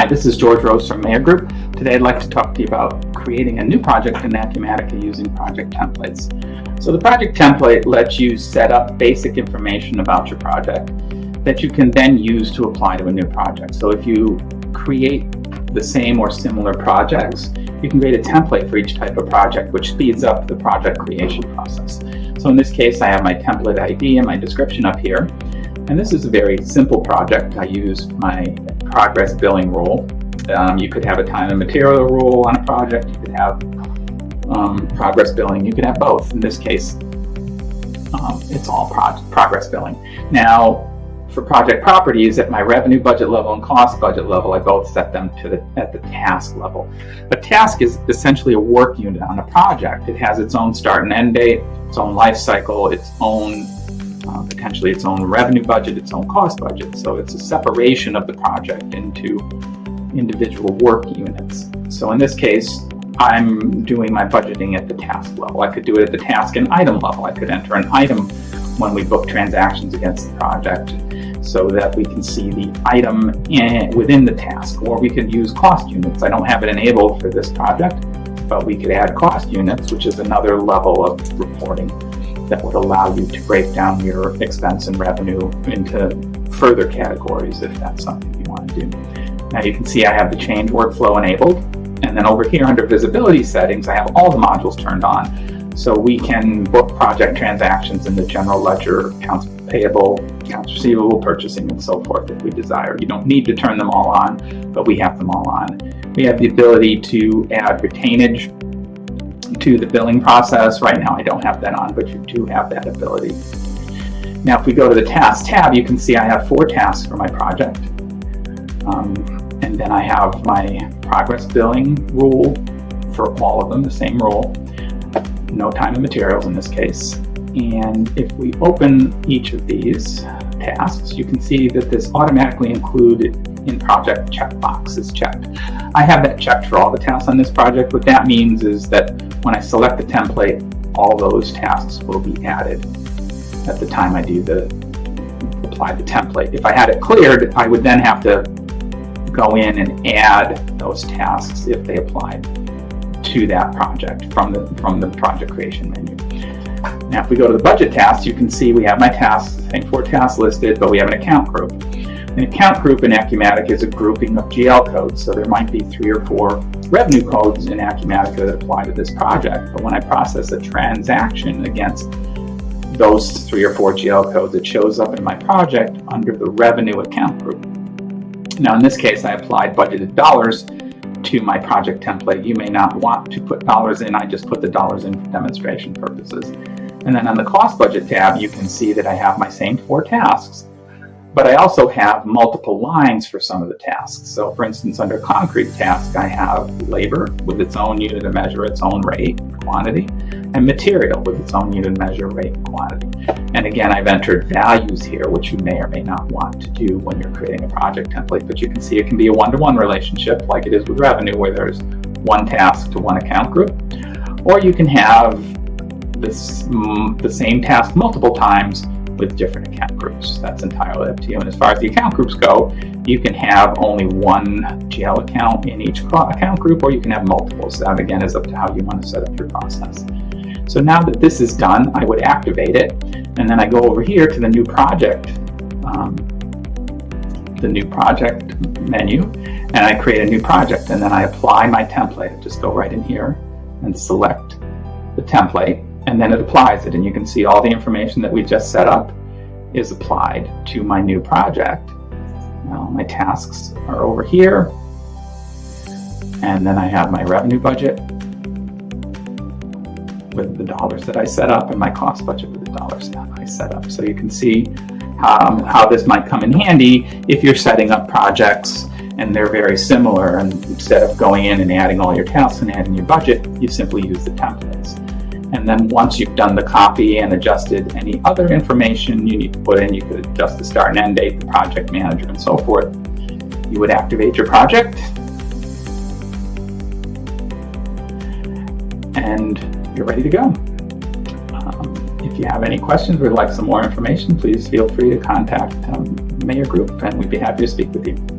Hi, this is George Rose from Mayor Group. Today I'd like to talk to you about creating a new project in Acumatica using project templates. So the project template lets you set up basic information about your project that you can then use to apply to a new project. So if you create the same or similar projects, you can create a template for each type of project, which speeds up the project creation process. So in this case, I have my template ID and my description up here. And this is a very simple project. I use my progress billing rule. You could have a time and material rule on a project. You could have progress billing. You could have both. In this case, it's all progress billing. Now, for project properties, at my revenue budget level and cost budget level, I both set them at the task level. A task is essentially a work unit on a project. It has its own start and end date, its own life cycle, its own potentially its own revenue budget, its own cost budget. So it's a separation of the project into individual work units. So in this case, I'm doing my budgeting at the task level. I could do it at the task and item level. I could enter an item when we book transactions against the project so that we can see the item within the task, or we could use cost units. I don't have it enabled for this project, but we could add cost units, which is another level of reporting that would allow you to break down your expense and revenue into further categories if that's something you want to do. Now you can see I have the change workflow enabled, and then over here under visibility settings, I have all the modules turned on. So we can book project transactions in the general ledger, accounts payable, accounts receivable, purchasing, and so forth if we desire. You don't need to turn them all on, but we have them all on. We have the ability to add retainage to the billing process. Right now I don't have that on, but you do have that ability. Now if we go to the task tab, you can see I have 4 tasks for my project. And then I have my progress billing rule for all of them, the same rule. No time and materials in this case. And if we open each of these tasks, you can see that this automatically included in project checkbox is checked. I have that checked for all the tasks on this project. What that means is that when I select the template, all those tasks will be added at the time I do apply the template. If I had it cleared, I would then have to go in and add those tasks if they applied to that project from the project creation menu. Now if we go to the budget tasks, you can see we have my tasks, I think 4 tasks listed, but we have an account group. An account group in Acumatica is a grouping of GL codes, so there might be 3 or 4 revenue codes in Acumatica that apply to this project, but when I process a transaction against those 3 or 4 GL codes, it shows up in my project under the revenue account group. Now in this case, I applied budgeted dollars to my project template. You may not want to put dollars in, I just put the dollars in for demonstration purposes. And then on the cost budget tab, you can see that I have my same 4 tasks, but I also have multiple lines for some of the tasks. So for instance, under concrete task, I have labor with its own unit of measure, its own rate, quantity, and material with its own unit of measure, rate, and quantity. And again, I've entered values here, which you may or may not want to do when you're creating a project template, but you can see it can be a one-to-one relationship like it is with revenue, where there's one task to one account group, or you can have the same task multiple times with different account groups. That's entirely up to you. And as far as the account groups go, you can have only one GL account in each account group, or you can have multiples. That again is up to how you want to set up your process. So now that this is done, I would activate it, and then I go over here to the new project menu, and I create a new project, and then I apply my template. I just go right in here and select the template, and then it applies it, and you can see all the information that we just set up is applied to my new project. Now my tasks are over here, and then I have my revenue budget with the dollars that I set up, and my cost budget with the dollars that I set up. So you can see how this might come in handy if you're setting up projects and they're very similar, and instead of going in and adding all your tasks and adding your budget, you simply use the templates. And then once you've done the copy and adjusted any other information you need to put in, you could adjust the start and end date, the project manager, and so forth. You would activate your project, and you're ready to go. If you have any questions or would like some more information, please feel free to contact Mayor Group, and we'd be happy to speak with you.